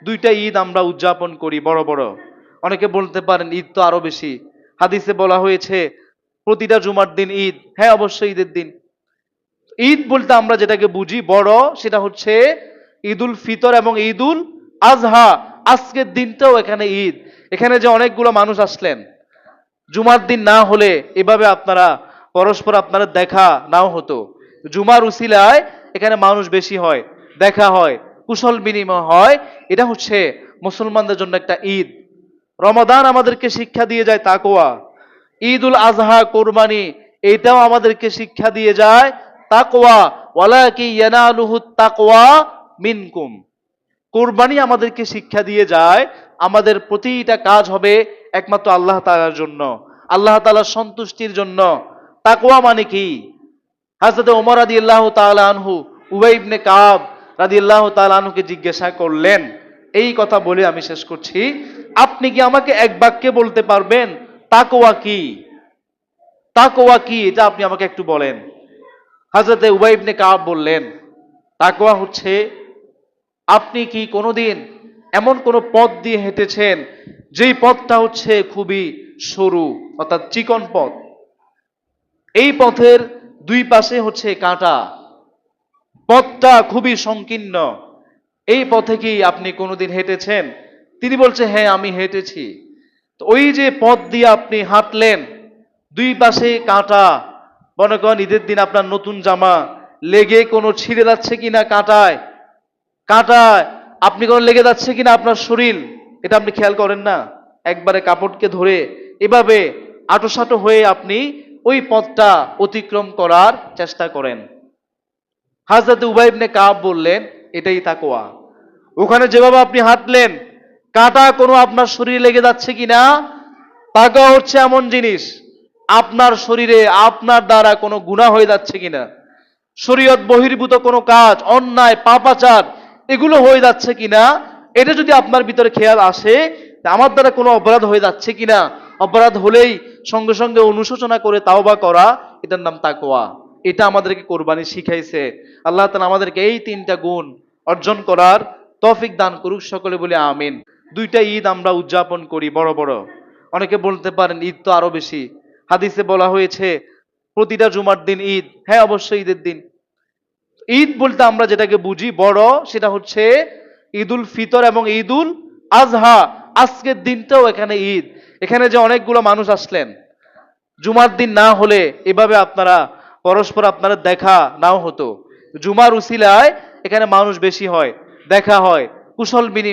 দুইটা ঈদ আমরা উদযাপন করি বড় বড়। অনেকে বলতে পারেন ঈদ তো আরো বেশি, হাদিসে বলা হয়েছে প্রতিটা জুমার দিন ঈদ। হ্যাঁ, অবশ্যই ঈদের দিন। ঈদ বলতে আমরা যেটাকে বুঝি বড়, সেটা হচ্ছে ঈদুল ফিতর এবং ঈদুল আজহা। আজকের দিনটাও এখানে ঈদ। এখানে যে অনেকগুলো মানুষ আসলেন, জুমার দিন না হলে এভাবে আপনারা পরস্পর আপনারা দেখা নাও হতো। জুমার উসিলায় এখানে মানুষ বেশি হয়, দেখা হয়, কুশল বিনিময় হয়। এটা হচ্ছে মুসলমানদের জন্য একটা ঈদ। রমাদান আমাদেরকে শিক্ষা দিয়ে যায় তাকওয়া। ঈদুল আজহা, কোরবানি, এটাও আমাদেরকে শিক্ষা দিয়ে যায় তাকওয়া। ওয়ালাকি ইয়ানালুহুত তাকওয়া মিনকুম। কোরবানি আমাদেরকে শিক্ষা দিয়ে যায় আমাদের প্রতিটা কাজ হবে একমাত্র আল্লাহ তাআলার জন্য, আল্লাহ তাআলার সন্তুষ্টির জন্য। তাকওয়া মানে কি? হযরত ওমর রাদিয়াল্লাহু তাআলা আনহু উবাই ইবনে কাব রাদিয়াল্লাহু তাআলা আনহুকে জিজ্ঞাসা করলেন, এই কথা বলে আমি শেষ করছি, আপনি কি আমাকে এক বাক্যে বলতে পারবেন তাকওয়া কি? তাকওয়া কি, এটা আপনি আমাকে একটু বলেন। হযরত উবাই ইবনে কাব বললেন, তাকওয়া হচ্ছে, আপনি কি কোনোদিন এমন কোন পথ দিয়ে হেঁটেছেন যেই পথটা হচ্ছে খুবই সরু, অর্থাৎ চিকন পথ, এই পথের দুই পাশে হচ্ছে কাঁটা, পথটা খুবই সংকীর্ণ, এই পথে কি আপনি কোনোদিন হেঁটেছেন? তিনি বলছে, হ্যাঁ আমি হেঁটেছি। তো ওই যে পথ দিয়ে আপনি হাঁটলেন, দুই পাশে কাঁটা, মনে করেন ঈদের দিন আপনার নতুন জামা লেগে কোনো ছিঁড়ে যাচ্ছে কিনা কাঁটায়, কাঁটায় আপনি কোনো লেগে যাচ্ছে কিনা আপনার শরীর, এটা আপনি খেয়াল করেন না। একবারে কাপড়কে ধরে এভাবে আঁটোসাঁটো হয়ে আপনি ওই পথটা অতিক্রম করার চেষ্টা করেন। হযরত উবাই ইবনে কাব বললেন, এটাই তাকওয়া। ওখানে যেভাবে আপনি হাঁটলেন, কাঁটা কোনো আপনার শরীরে লেগে যাচ্ছে কিনা। তাকওয়া হচ্ছে এমন জিনিস, আপনার শরীরে আপনার দ্বারা কোনো গুনাহ হয়ে যাচ্ছে কিনা, শরীয়ত বহির্ভূত কোনো কাজ, অন্যায় পাপাচার এগুলো হয়ে যাচ্ছে কিনা, এটা যদি আপনার ভিতরে খেয়াল আসে, আমার দ্বারা কোনো অপরাধ হয়ে যাচ্ছে কিনা, অপরাধ হলেই সঙ্গে সঙ্গে অনুশোচনা করে তাওবা করা, এটার নাম তাকওয়া। এটা আমাদেরকে কোরবানি শিখাইছে। আল্লাহ তাআলা আমাদেরকে এই তিনটা গুণ অর্জন করার তৌফিক দান করুক, সকলে বলে আমিন। দুইটা ঈদ আমরা উদযাপন করি বড় বড়। অনেকে বলতে পারেন ঈদ তো আরো বেশি, হাদিসে বলা হয়েছে প্রতিটা জুমার দিন ঈদ। হ্যাঁ, অবশ্যই ঈদের দিন। ঈদ বলতে আমরা যেটাকে বুঝি বড়, সেটা হচ্ছে ঈদুল ফিতর এবং ঈদুল আজহা। আজকের দিনটাও এখানে ঈদ। এখানে যে অনেকগুলো মানুষ আসলেন, জুমার দিন না হলে এভাবে আপনারা পরস্পর আপনারা দেখা নাও হতো। জুমার উসিলায় এখানে মানুষ বেশি হয়, দেখা হয়, কুশল বিনিময়